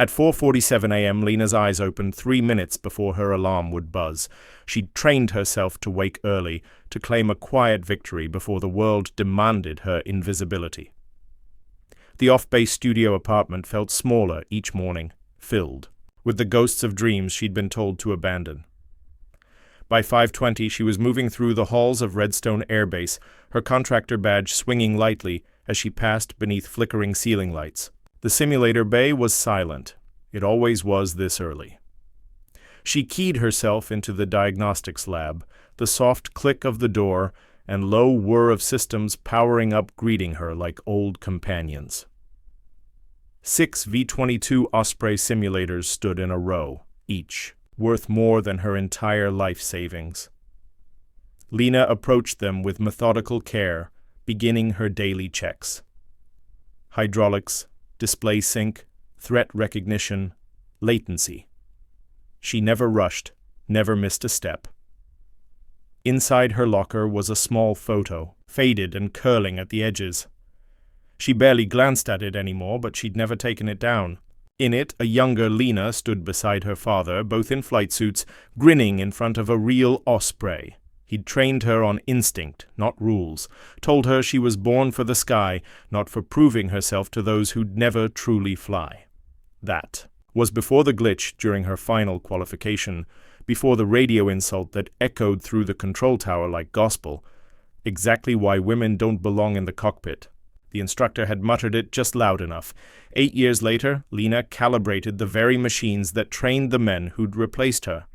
At 4:47 a.m., Lena's eyes opened 3 minutes before her alarm would buzz. She'd trained herself to wake early, to claim a quiet victory before the world demanded her invisibility. The off-base studio apartment felt smaller each morning, filled with the ghosts of dreams she'd been told to abandon. By 5:20, she was moving through the halls of Redstone Air Base, her contractor badge swinging lightly as she passed beneath flickering ceiling lights. The simulator bay was silent. It always was this early. She keyed herself into the diagnostics lab, the soft click of the door and low whir of systems powering up greeting her like old companions. 6 V-22 Osprey simulators stood in a row, each worth more than her entire life savings. Lena approached them with methodical care, beginning her daily checks. Hydraulics, display sync, threat recognition, latency. She never rushed, never missed a step. Inside her locker was a small photo, faded and curling at the edges. She barely glanced at it anymore, but she'd never taken it down. In it, a younger Lena stood beside her father, both in flight suits, grinning in front of a real Osprey. He'd trained her on instinct, not rules, told her she was born for the sky, not for proving herself to those who'd never truly fly. That was before the glitch during her final qualification, before the radio insult that echoed through the control tower like gospel. Exactly why women don't belong in the cockpit. The instructor had muttered it just loud enough. 8 years later, Lena calibrated the very machines that trained the men who'd replaced her.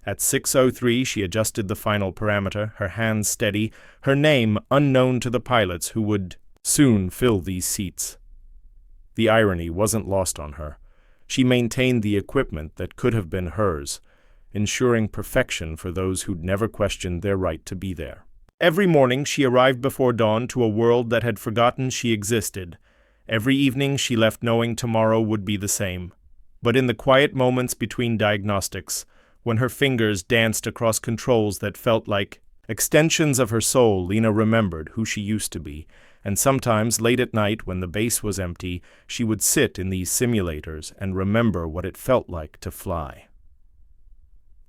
At 6:03, she adjusted the final parameter, her hands steady, her name unknown to the pilots who would soon fill these seats. The irony wasn't lost on her. She maintained the equipment that could have been hers, ensuring perfection for those who'd never questioned their right to be there. Every morning she arrived before dawn to a world that had forgotten she existed. Every evening she left knowing tomorrow would be the same. But in the quiet moments between diagnostics, when her fingers danced across controls that felt like extensions of her soul, Lena remembered who she used to be, and sometimes late at night when the base was empty, she would sit in these simulators and remember what it felt like to fly.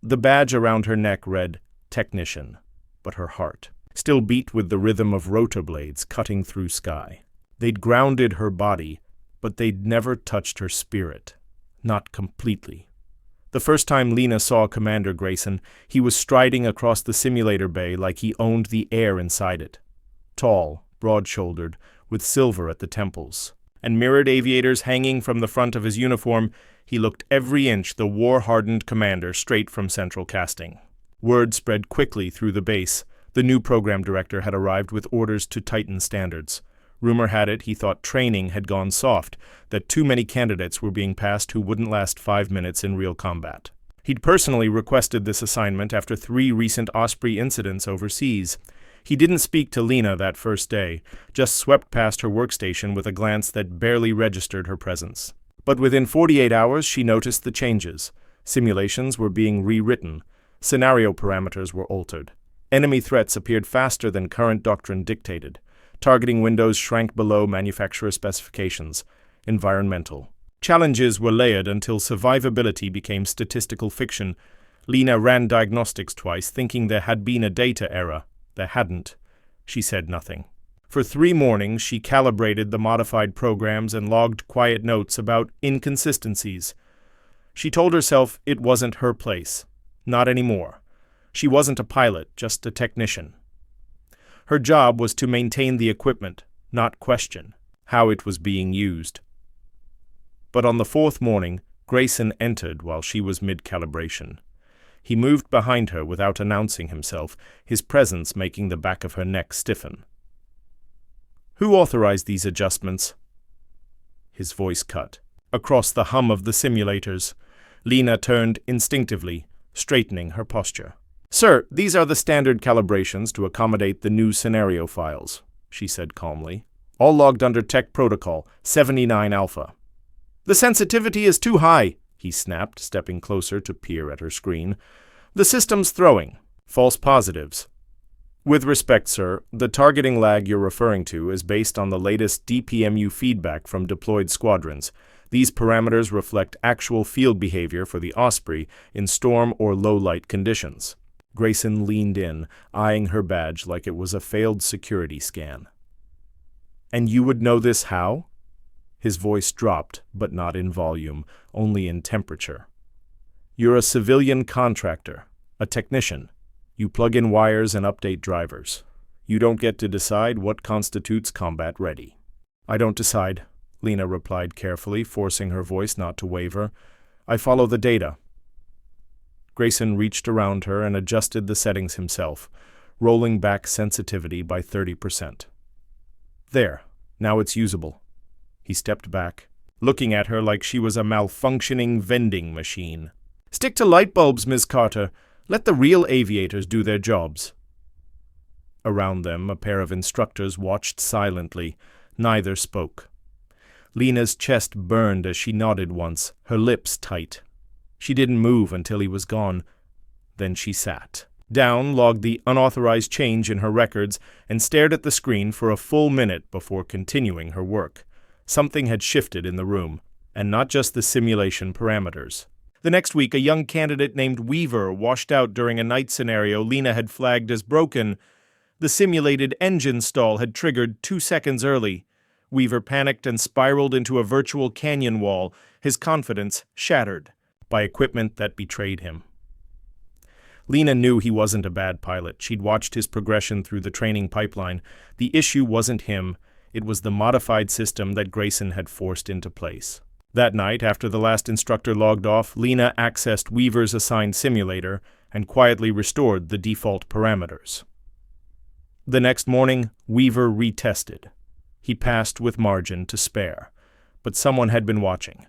The badge around her neck read Technician, but her heart still beat with the rhythm of rotor blades cutting through sky. They'd grounded her body, but they'd never touched her spirit. Not completely. The first time Lena saw Commander Grayson, he was striding across the simulator bay like he owned the air inside it. Tall, broad-shouldered, with silver at the temples, and mirrored aviators hanging from the front of his uniform, he looked every inch the war-hardened commander straight from central casting. Word spread quickly through the base. The new program director had arrived with orders to tighten standards. Rumor had it he thought training had gone soft, that too many candidates were being passed who wouldn't last 5 minutes in real combat. He'd personally requested this assignment after 3 recent Osprey incidents overseas. He didn't speak to Lena that first day, just swept past her workstation with a glance that barely registered her presence. But within 48 hours she noticed the changes. Simulations were being rewritten. Scenario parameters were altered. Enemy threats appeared faster than current doctrine dictated. Targeting windows shrank below manufacturer specifications. Environmental challenges were layered until survivability became statistical fiction. Lena ran diagnostics twice, thinking there had been a data error. There hadn't. She said nothing. For 3 mornings, she calibrated the modified programs and logged quiet notes about inconsistencies. She told herself it wasn't her place. Not anymore. She wasn't a pilot, just a technician. Her job was to maintain the equipment, not question how it was being used. But on the 4th morning, Grayson entered while she was mid-calibration. He moved behind her without announcing himself, his presence making the back of her neck stiffen. "Who authorized these adjustments?" His voice cut. Across the hum of the simulators, Lena turned instinctively, straightening her posture. "Sir, these are the standard calibrations to accommodate the new scenario files," she said calmly. "All logged under Tech Protocol 79 Alpha." "The sensitivity is too high," he snapped, stepping closer to peer at her screen. "The system's throwing false positives." "With respect, sir, the targeting lag you're referring to is based on the latest DPMU feedback from deployed squadrons. These parameters reflect actual field behavior for the Osprey in storm or low-light conditions. Grayson leaned in, eyeing her badge like it was a failed security scan. "And you would know this how?" His voice dropped, but not in volume, only in temperature. "You're a civilian contractor, a technician. You plug in wires and update drivers. You don't get to decide what constitutes combat ready." "I don't decide," Lena replied carefully, forcing her voice not to waver. "I follow the data." Grayson reached around her and adjusted the settings himself, rolling back sensitivity by 30%. "There, now it's usable." He stepped back, looking at her like she was a malfunctioning vending machine. "Stick to light bulbs, Ms. Carter. Let the real aviators do their jobs." Around them, a pair of instructors watched silently. Neither spoke. Lena's chest burned as she nodded once, her lips tight. She didn't move until he was gone. Then she sat down, logged the unauthorized change in her records, and stared at the screen for a full minute before continuing her work. Something had shifted in the room, and not just the simulation parameters. The next week, a young candidate named Weaver washed out during a night scenario Lena had flagged as broken. The simulated engine stall had triggered 2 seconds early. Weaver panicked and spiraled into a virtual canyon wall, his confidence shattered by equipment that betrayed him. Lena knew he wasn't a bad pilot. She'd watched his progression through the training pipeline. The issue wasn't him. It was the modified system that Grayson had forced into place. That night, after the last instructor logged off, Lena accessed Weaver's assigned simulator and quietly restored the default parameters. The next morning, Weaver retested. He passed with margin to spare, but someone had been watching.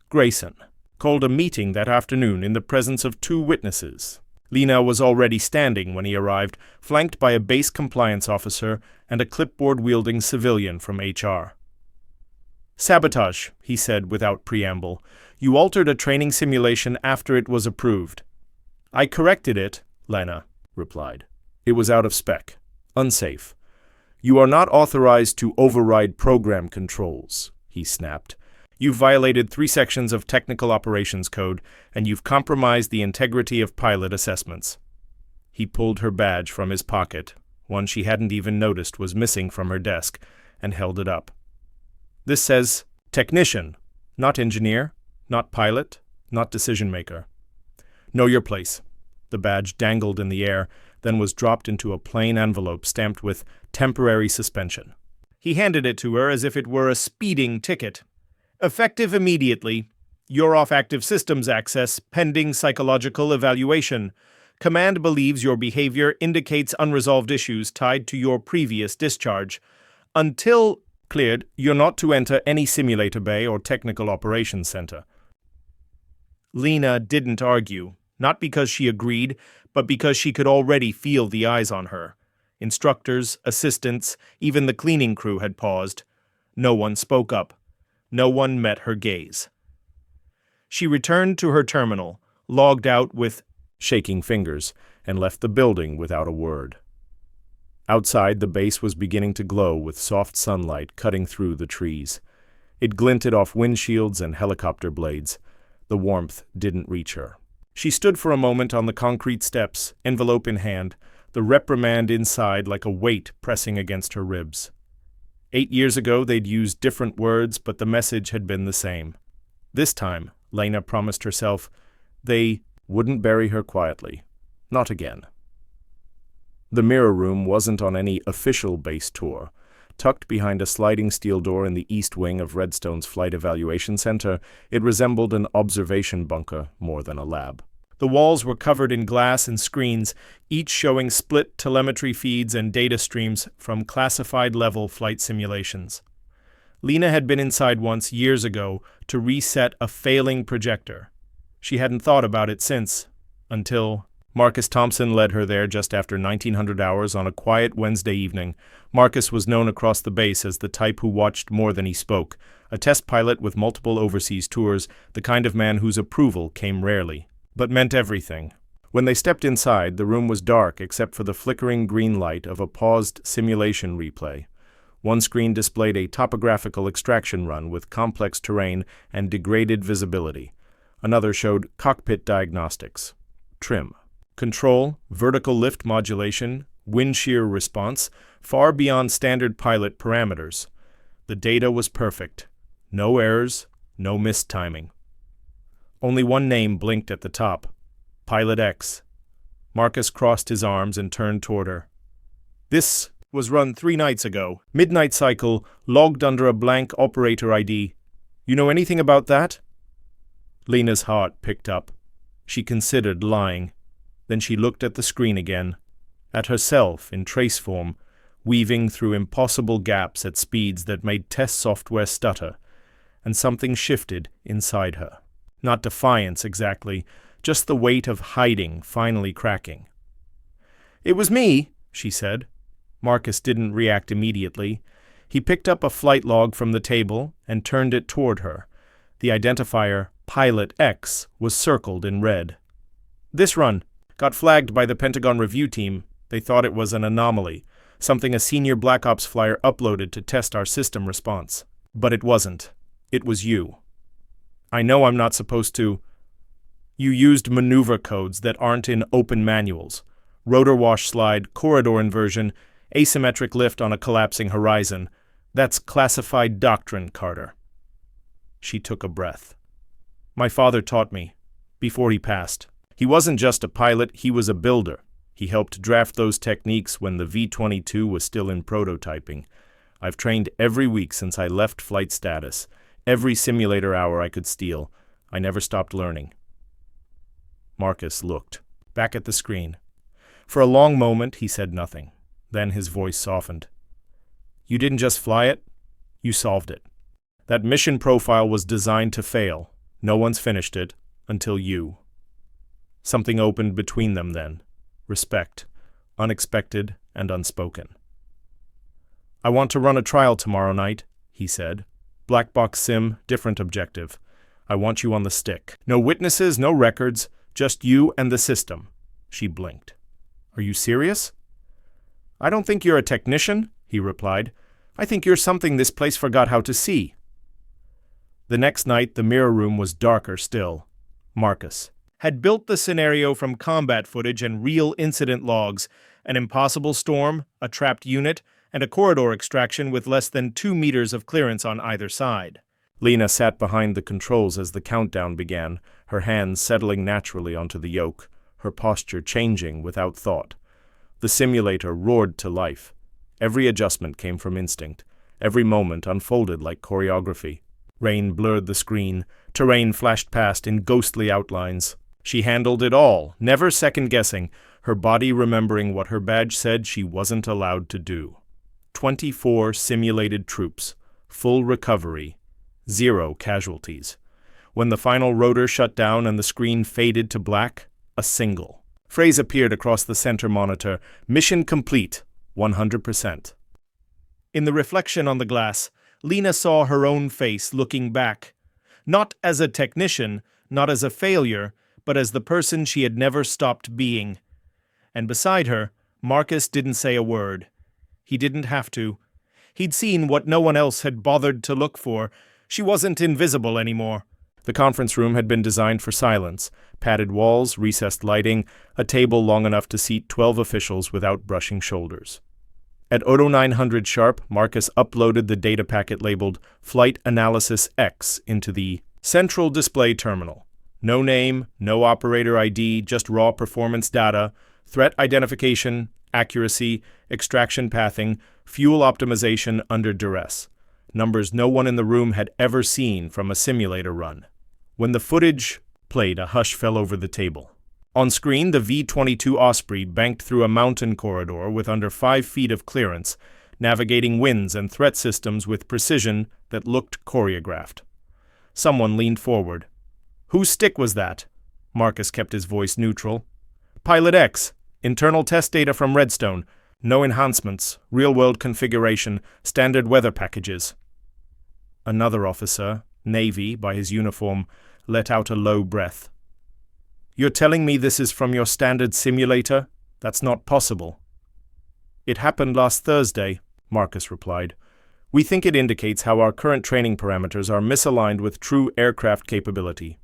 Grayson called a meeting that afternoon in the presence of 2 witnesses. Lena was already standing when he arrived, flanked by a base compliance officer and a clipboard-wielding civilian from HR. "Sabotage," he said without preamble. "You altered a training simulation after it was approved." "I corrected it," Lena replied. "It was out of spec. Unsafe." "You are not authorized to override program controls," he snapped. "You've violated 3 sections of technical operations code, and you've compromised the integrity of pilot assessments." He pulled her badge from his pocket, one she hadn't even noticed was missing from her desk, and held it up. "This says technician, not engineer, not pilot, not decision-maker. Know your place." The badge dangled in the air, then was dropped into a plain envelope stamped with temporary suspension. He handed it to her as if it were a speeding ticket. "Effective immediately. You're off active systems access, pending psychological evaluation. Command believes your behavior indicates unresolved issues tied to your previous discharge. Until cleared, you're not to enter any simulator bay or technical operations center." Lena didn't argue, not because she agreed, but because she could already feel the eyes on her. Instructors, assistants, even the cleaning crew had paused. No one spoke up. No one met her gaze. She returned to her terminal, logged out with shaking fingers, and left the building without a word. Outside, the base was beginning to glow with soft sunlight cutting through the trees. It glinted off windshields and helicopter blades. The warmth didn't reach her. She stood for a moment on the concrete steps, envelope in hand, the reprimand inside like a weight pressing against her ribs. 8 years ago, they'd used different words, but the message had been the same. This time, Lena promised herself, they wouldn't bury her quietly. Not again. The mirror room wasn't on any official base tour. Tucked behind a sliding steel door in the east wing of Redstone's Flight Evaluation Center, it resembled an observation bunker more than a lab. The walls were covered in glass and screens, each showing split telemetry feeds and data streams from classified-level flight simulations. Lena had been inside once years ago to reset a failing projector. She hadn't thought about it since, until Marcus Thompson led her there just after 1900 hours on a quiet Wednesday evening. Marcus was known across the base as the type who watched more than he spoke, a test pilot with multiple overseas tours, the kind of man whose approval came rarely, but meant everything. When they stepped inside, the room was dark except for the flickering green light of a paused simulation replay. One screen displayed a topographical extraction run with complex terrain and degraded visibility. Another showed cockpit diagnostics. Trim. Control, vertical lift modulation, wind shear response, far beyond standard pilot parameters. The data was perfect. No errors, no missed timing. Only one name blinked at the top. Pilot X. Marcus crossed his arms and turned toward her. This was run 3 nights ago. Midnight cycle, logged under a blank operator ID. You know anything about that? Lena's heart picked up. She considered lying. Then she looked at the screen again, at herself in trace form, weaving through impossible gaps at speeds that made test software stutter, and something shifted inside her. Not defiance exactly, just the weight of hiding finally cracking. "It was me," she said. Marcus didn't react immediately. He picked up a flight log from the table and turned it toward her. The identifier, Pilot X, was circled in red. "This run got flagged by the Pentagon review team. They thought it was an anomaly, something a senior Black Ops flyer uploaded to test our system response. But it wasn't. It was you. I know I'm not supposed to. You used maneuver codes that aren't in open manuals. Rotor wash slide, corridor inversion, asymmetric lift on a collapsing horizon. That's classified doctrine, Carter." She took a breath. "My father taught me, before he passed. He wasn't just a pilot, he was a builder. He helped draft those techniques when the V-22 was still in prototyping. I've trained every week since I left flight status. Every simulator hour I could steal. I never stopped learning." Marcus looked, back at the screen. For a long moment he said nothing. Then his voice softened. "You didn't just fly it, you solved it. That mission profile was designed to fail. No one's finished it, until you." Something opened between them then. Respect, unexpected and unspoken. "I want to run a trial tomorrow night," he said. "Black box sim, different objective. I want you on the stick. No witnesses, no records, just you and the system." She blinked. "Are you serious?" "I don't think you're a technician," he replied. "I think you're something this place forgot how to see." The next night the mirror room was darker still. Marcus had built the scenario from combat footage and real incident logs, an impossible storm, a trapped unit, and a corridor extraction with less than 2 meters of clearance on either side. Lena sat behind the controls as the countdown began, her hands settling naturally onto the yoke, her posture changing without thought. The simulator roared to life. Every adjustment came from instinct. Every moment unfolded like choreography. Rain blurred the screen. Terrain flashed past in ghostly outlines. She handled it all, never second-guessing, her body remembering what her badge said she wasn't allowed to do. 24 simulated troops, full recovery, 0 casualties. When the final rotor shut down and the screen faded to black, a single phrase appeared across the center monitor: "Mission complete, 100%. In the reflection on the glass, Lena saw her own face looking back. Not as a technician, not as a failure, but as the person she had never stopped being. And beside her, Marcus didn't say a word. He didn't have to. He'd seen what no one else had bothered to look for. She wasn't invisible anymore. The conference room had been designed for silence. Padded walls, recessed lighting, a table long enough to seat 12 officials without brushing shoulders. At 0900 sharp, Marcus uploaded the data packet labeled Flight Analysis X into the central display terminal. No name, no operator ID, just raw performance data, threat identification, accuracy, extraction pathing, fuel optimization under duress. Numbers no one in the room had ever seen from a simulator run. When the footage played, a hush fell over the table. On screen, the V-22 Osprey banked through a mountain corridor with under 5 feet of clearance, navigating winds and threat systems with precision that looked choreographed. Someone leaned forward. "Whose stick was that?" Marcus kept his voice neutral. "Pilot X. Internal test data from Redstone. No enhancements. Real-world configuration. Standard weather packages." Another officer, Navy by his uniform, let out a low breath. "You're telling me this is from your standard simulator? That's not possible." "It happened last Thursday," Marcus replied. We think it indicates how our current training parameters are misaligned with true aircraft capability.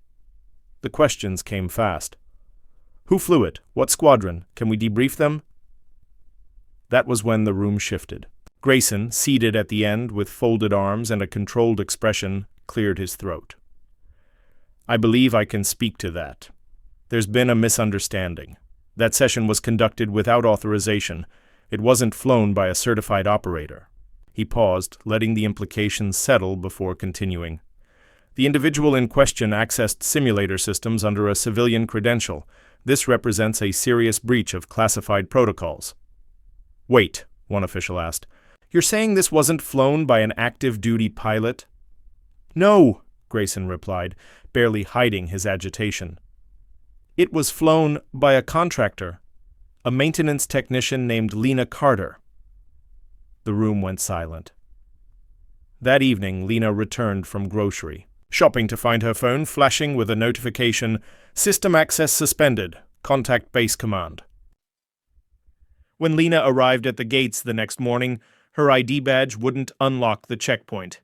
The questions came fast. Who flew it? What squadron? Can we debrief them? That was when the room shifted. Grayson, seated at the end with folded arms and a controlled expression, cleared his throat. I believe I can speak to that. There's been a misunderstanding. That session was conducted without authorization. It wasn't flown by a certified operator. He paused, letting the implications settle before continuing. The individual in question accessed simulator systems under a civilian credential. This represents a serious breach of classified protocols. Wait, one official asked. You're saying this wasn't flown by an active-duty pilot? No, Grayson replied, barely hiding his agitation. It was flown by a contractor, a maintenance technician named Lena Carter. The room went silent. That evening, Lena returned from grocery, shopping to find her phone flashing with a notification, System access suspended. Contact base command. When Lena arrived at the gates the next morning, her ID badge wouldn't unlock the checkpoint.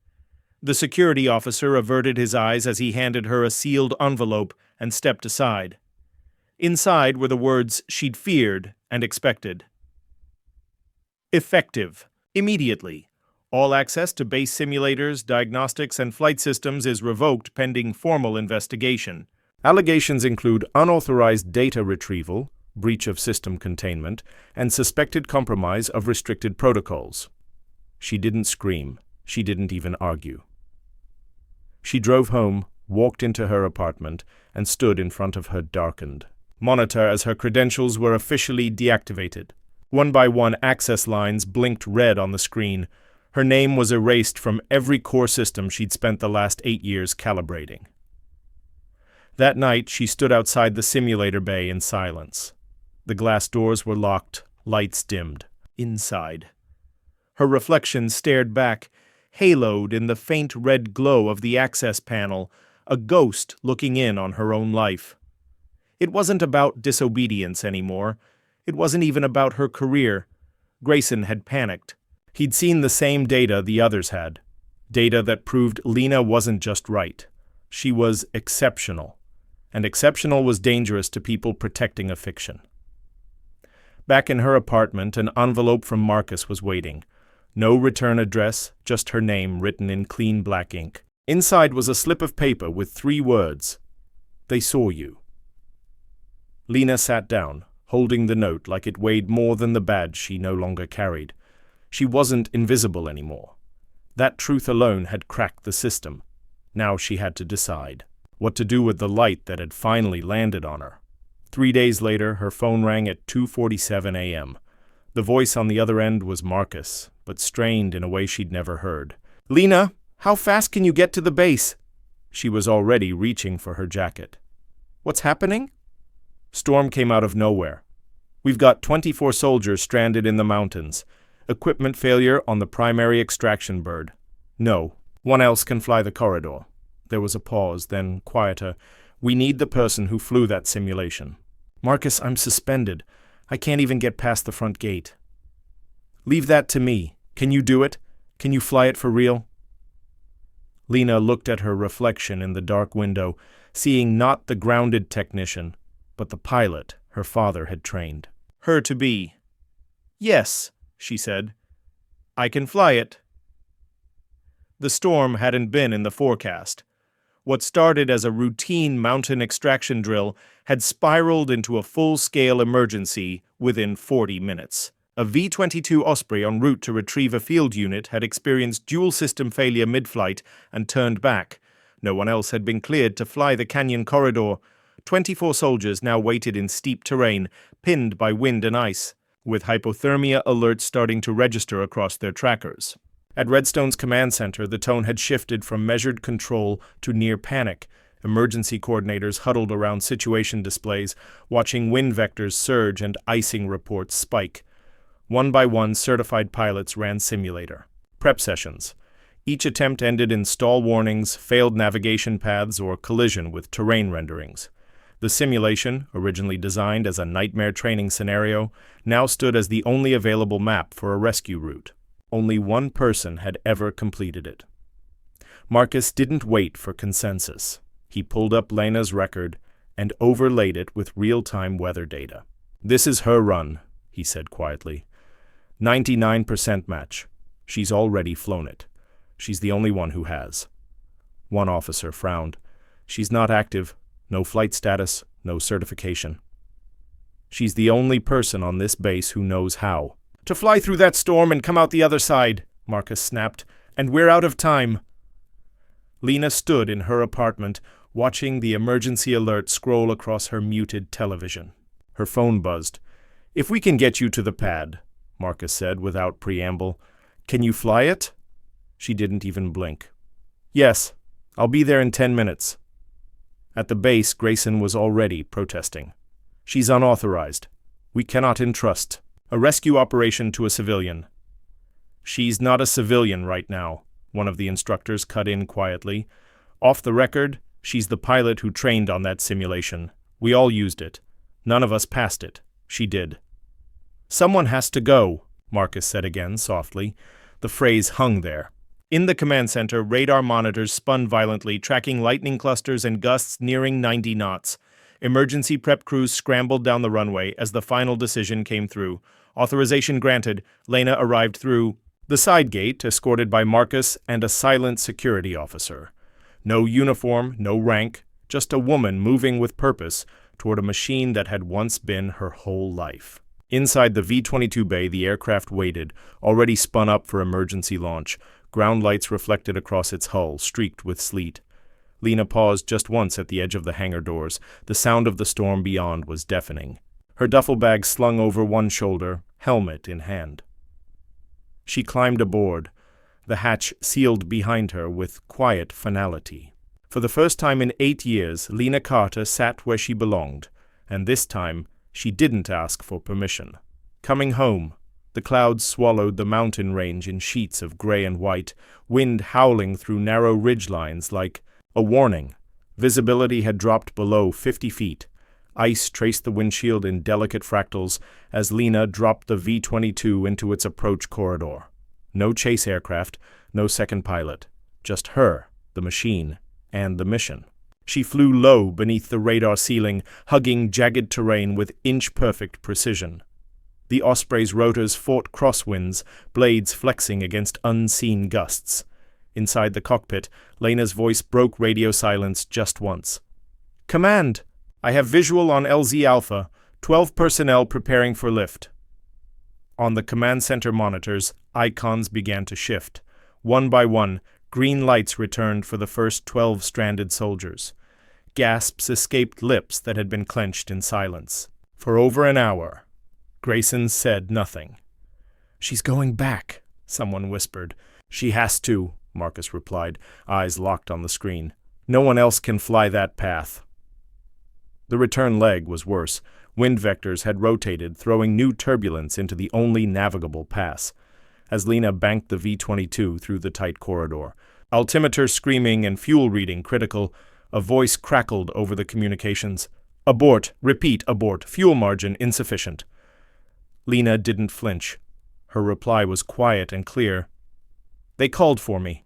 The security officer averted his eyes as he handed her a sealed envelope and stepped aside. Inside were the words she'd feared and expected. Effective. Immediately. All access to base simulators, diagnostics, and flight systems is revoked pending formal investigation. Allegations include unauthorized data retrieval, breach of system containment, and suspected compromise of restricted protocols. She didn't scream. She didn't even argue. She drove home, walked into her apartment, and stood in front of her darkened monitor as her credentials were officially deactivated. One by one, access lines blinked red on the screen. Her name was erased from every core system she'd spent the last 8 years calibrating. That night, she stood outside the simulator bay in silence. The glass doors were locked, lights dimmed. Inside. Her reflection stared back, haloed in the faint red glow of the access panel, a ghost looking in on her own life. It wasn't about disobedience anymore. It wasn't even about her career. Grayson had panicked. He'd seen the same data the others had. Data that proved Lena wasn't just right. She was exceptional. And exceptional was dangerous to people protecting a fiction. Back in her apartment, an envelope from Marcus was waiting. No return address, just her name written in clean black ink. Inside was a slip of paper with 3 words. They saw you. Lena sat down, holding the note like it weighed more than the badge she no longer carried. She wasn't invisible anymore. That truth alone had cracked the system. Now she had to decide what to do with the light that had finally landed on her. 3 days later, her phone rang at 2:47 a.m. The voice on the other end was Marcus, but strained in a way she'd never heard. Lena, how fast can you get to the base? She was already reaching for her jacket. What's happening? Storm came out of nowhere. We've got 24 soldiers stranded in the mountains. Equipment failure on the primary extraction bird. No, one else can fly the corridor. There was a pause, then quieter. We need the person who flew that simulation. Marcus, I'm suspended. I can't even get past the front gate. Leave that to me. Can you do it? Can you fly it for real? Lena looked at her reflection in the dark window, seeing not the grounded technician, but the pilot her father had trained her to be. Yes, she said. I can fly it. The storm hadn't been in the forecast. What started as a routine mountain extraction drill had spiraled into a full-scale emergency within 40 minutes. A V-22 Osprey en route to retrieve a field unit had experienced dual system failure mid-flight and turned back. No one else had been cleared to fly the canyon corridor. 24 soldiers now waited in steep terrain, pinned by wind and ice, with hypothermia alerts starting to register across their trackers. At Redstone's command center, the tone had shifted from measured control to near panic. Emergency coordinators huddled around situation displays, watching wind vectors surge and icing reports spike. One by one, certified pilots ran simulator prep sessions. Each attempt ended in stall warnings, failed navigation paths, or collision with terrain renderings. The simulation, originally designed as a nightmare training scenario, now stood as the only available map for a rescue route. Only one person had ever completed it. Marcus didn't wait for consensus. He pulled up Lena's record and overlaid it with real-time weather data. "This is her run," he said quietly. 99% match. She's already flown it. She's the only one who has. One officer frowned. "She's not active. No flight status, no certification." "She's the only person on this base who knows how." "To fly through that storm and come out the other side," Marcus snapped. "And we're out of time." Lena stood in her apartment, watching the emergency alert scroll across her muted television. Her phone buzzed. "If we can get you to the pad," Marcus said without preamble. "Can you fly it?" She didn't even blink. "Yes, I'll be there in 10 minutes. At the base, Grayson was already protesting. "She's unauthorized. We cannot entrust a rescue operation to a civilian." "She's not a civilian right now," one of the instructors cut in quietly. "Off the record, she's the pilot who trained on that simulation. We all used it. None of us passed it. She did." "Someone has to go," Marcus said again softly. The phrase hung there. In the command center, radar monitors spun violently, tracking lightning clusters and gusts nearing 90 knots. Emergency prep crews scrambled down the runway as the final decision came through. Authorization granted. Lena arrived through the side gate, escorted by Marcus and a silent security officer. No uniform, no rank, just a woman moving with purpose toward a machine that had once been her whole life. Inside the V-22 bay, the aircraft waited, already spun up for emergency launch. Ground lights reflected across its hull, streaked with sleet. Lena paused just once at the edge of the hangar doors. The sound of the storm beyond was deafening. Her duffel bag slung over one shoulder, helmet in hand. She climbed aboard, the hatch sealed behind her with quiet finality. For the first time in 8 years, Lena Carter sat where she belonged, and this time she didn't ask for permission. Coming home. The clouds swallowed the mountain range in sheets of gray and white, wind howling through narrow ridgelines like a warning. Visibility had dropped below 50 feet. Ice traced the windshield in delicate fractals as Lena dropped the V-22 into its approach corridor. No chase aircraft, no second pilot. Just her, the machine, and the mission. She flew low beneath the radar ceiling, hugging jagged terrain with inch-perfect precision. The Osprey's rotors fought crosswinds, blades flexing against unseen gusts. Inside the cockpit, Lena's voice broke radio silence just once. "Command! I have visual on LZ Alpha. 12 personnel preparing for lift." On the command center monitors, icons began to shift. One by one, green lights returned for the first 12 stranded soldiers. Gasps escaped lips that had been clenched in silence. For over an hour, Grayson said nothing. "She's going back," someone whispered. "She has to," Marcus replied, eyes locked on the screen. "No one else can fly that path." The return leg was worse. Wind vectors had rotated, throwing new turbulence into the only navigable pass. As Lena banked the V-22 through the tight corridor, altimeter screaming and fuel reading critical, a voice crackled over the communications. "Abort, repeat, abort, fuel margin insufficient." Lena didn't flinch. Her reply was quiet and clear. "They called for me."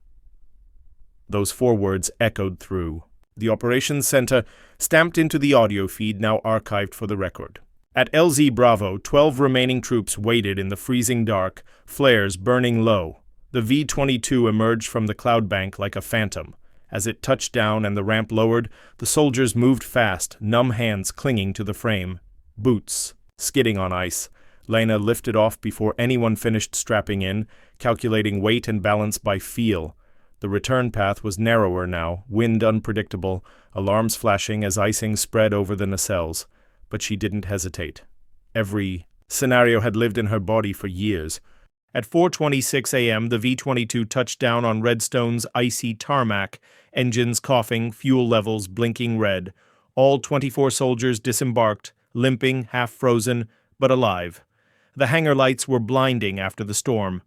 Those 4 words echoed through the operations center, stamped into the audio feed now archived for the record. At LZ Bravo, 12 remaining troops waited in the freezing dark, flares burning low. The V-22 emerged from the cloud bank like a phantom. As it touched down and the ramp lowered, the soldiers moved fast, numb hands clinging to the frame. Boots, skidding on ice. Lena lifted off before anyone finished strapping in, calculating weight and balance by feel. The return path was narrower now, wind unpredictable, alarms flashing as icing spread over the nacelles. But she didn't hesitate. Every scenario had lived in her body for years. At 4:26 a.m., the V-22 touched down on Redstone's icy tarmac, engines coughing, fuel levels blinking red. All 24 soldiers disembarked, limping, half-frozen, but alive. The hangar lights were blinding after the storm.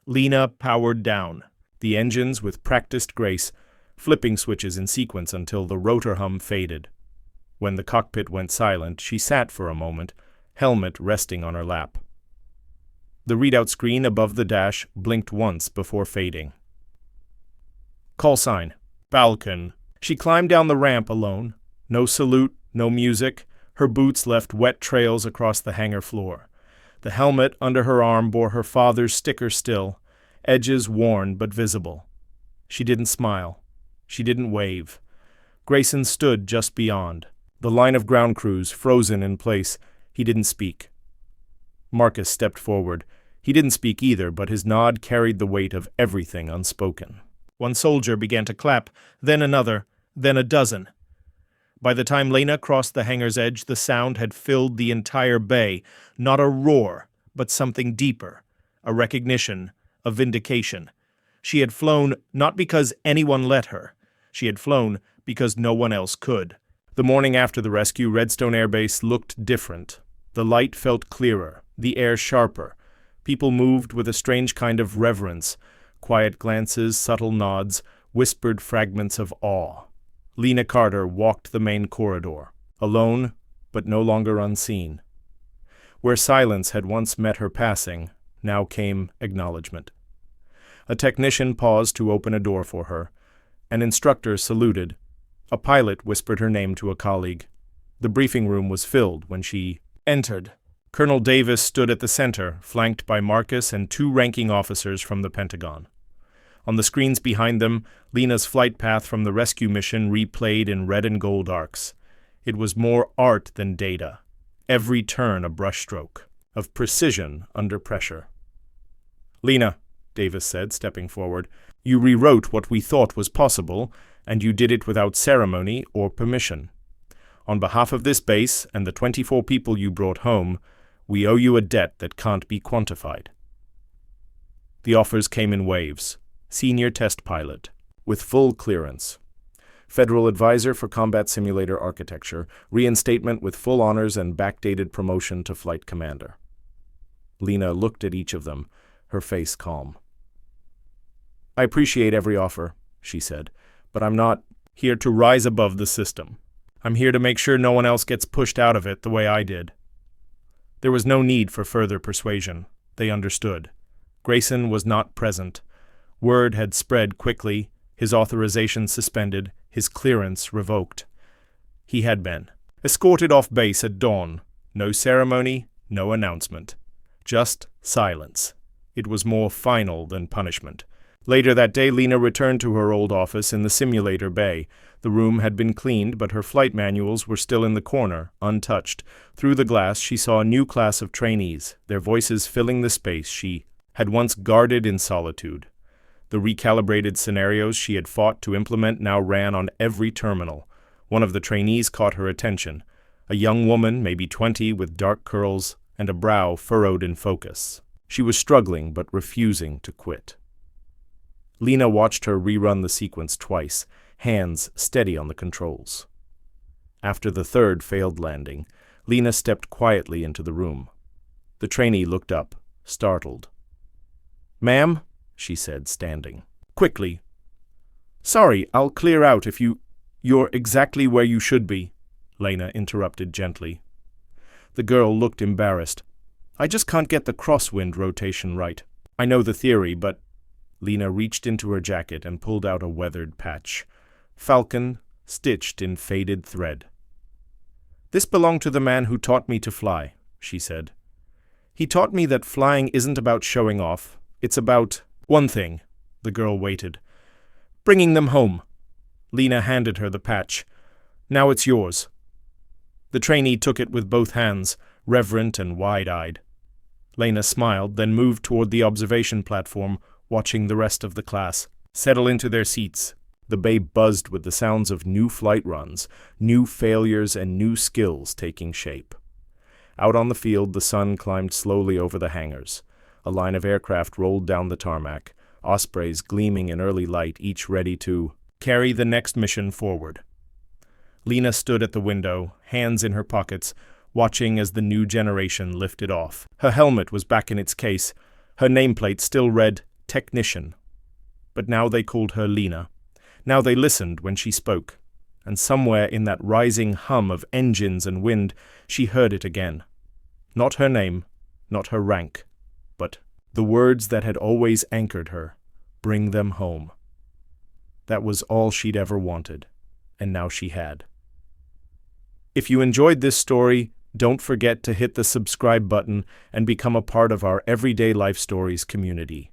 Lena powered down. The engines, with practiced grace, flipping switches in sequence until the rotor hum faded. When the cockpit went silent, she sat for a moment, helmet resting on her lap. The readout screen above the dash blinked once before fading. Call sign. Balcon. She climbed down the ramp alone. No salute, no music. Her boots left wet trails across the hangar floor. The helmet under her arm bore her father's sticker still, edges worn but visible. She didn't smile. She didn't wave. Grayson stood just beyond. The line of ground crews frozen in place. He didn't speak. Marcus stepped forward. He didn't speak either, but his nod carried the weight of everything unspoken. One soldier began to clap, then another, then a dozen. By the time Lena crossed the hangar's edge, the sound had filled the entire bay. Not a roar, but something deeper. A recognition, a vindication. She had flown not because anyone let her. She had flown because no one else could. The morning after the rescue, Redstone Air Base looked different. The light felt clearer, the air sharper. People moved with a strange kind of reverence. Quiet glances, subtle nods, whispered fragments of awe. Lena Carter walked the main corridor, alone, but no longer unseen. Where silence had once met her passing, now came acknowledgement. A technician paused to open a door for her. An instructor saluted. A pilot whispered her name to a colleague. The briefing room was filled when she entered. Colonel Davis stood at the center, flanked by Marcus and 2 ranking officers from the Pentagon. On the screens behind them, Lena's flight path from the rescue mission replayed in red and gold arcs. It was more art than data. Every turn a brushstroke, of precision under pressure. "Lena," Davis said, stepping forward, "you rewrote what we thought was possible, and you did it without ceremony or permission. On behalf of this base and the 24 people you brought home, we owe you a debt that can't be quantified." The offers came in waves. Senior test pilot, with full clearance. Federal advisor for combat simulator architecture, reinstatement with full honors and backdated promotion to flight commander. Lena looked at each of them, her face calm. "I appreciate every offer," she said, "but I'm not here to rise above the system. I'm here to make sure no one else gets pushed out of it the way I did." There was no need for further persuasion. They understood. Grayson was not present. Word had spread quickly, his authorization suspended, his clearance revoked. He had been escorted off base at dawn. No ceremony, no announcement. Just silence. It was more final than punishment. Later that day, Lena returned to her old office in the simulator bay. The room had been cleaned, but her flight manuals were still in the corner, untouched. Through the glass, she saw a new class of trainees, their voices filling the space she had once guarded in solitude. The recalibrated scenarios she had fought to implement now ran on every terminal. One of the trainees caught her attention. A young woman, maybe 20, with dark curls and a brow furrowed in focus. She was struggling but refusing to quit. Lena watched her rerun the sequence twice, hands steady on the controls. After the third failed landing, Lena stepped quietly into the room. The trainee looked up, startled. "Ma'am?" she said, standing. "Quickly." "Sorry, I'll clear out if you're exactly where you should be," Lena interrupted gently. The girl looked embarrassed. "I just can't get the crosswind rotation right. I know the theory, but—" Lena reached into her jacket and pulled out a weathered patch. Falcon, stitched in faded thread. "This belonged to the man who taught me to fly," she said. "He taught me that flying isn't about showing off. It's about one thing." The girl waited. "Bringing them home." Lena handed her the patch. "Now it's yours." The trainee took it with both hands, reverent and wide-eyed. Lena smiled, then moved toward the observation platform, watching the rest of the class settle into their seats. The bay buzzed with the sounds of new flight runs, new failures and new skills taking shape. Out on the field, the sun climbed slowly over the hangars. A line of aircraft rolled down the tarmac, ospreys gleaming in early light, each ready to carry the next mission forward. Lena stood at the window, hands in her pockets, watching as the new generation lifted off. Her helmet was back in its case. Her nameplate still read Technician. But now they called her Lena. Now they listened when she spoke. And somewhere in that rising hum of engines and wind, she heard it again. Not her name, not her rank. but the words that had always anchored her, "Bring them home." That was all she'd ever wanted, and now she had. If you enjoyed this story, don't forget to hit the subscribe button and become a part of our Everyday Life Stories community.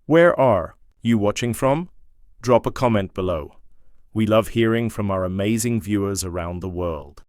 Where are you watching from? Drop a comment below. We love hearing from our amazing viewers around the world.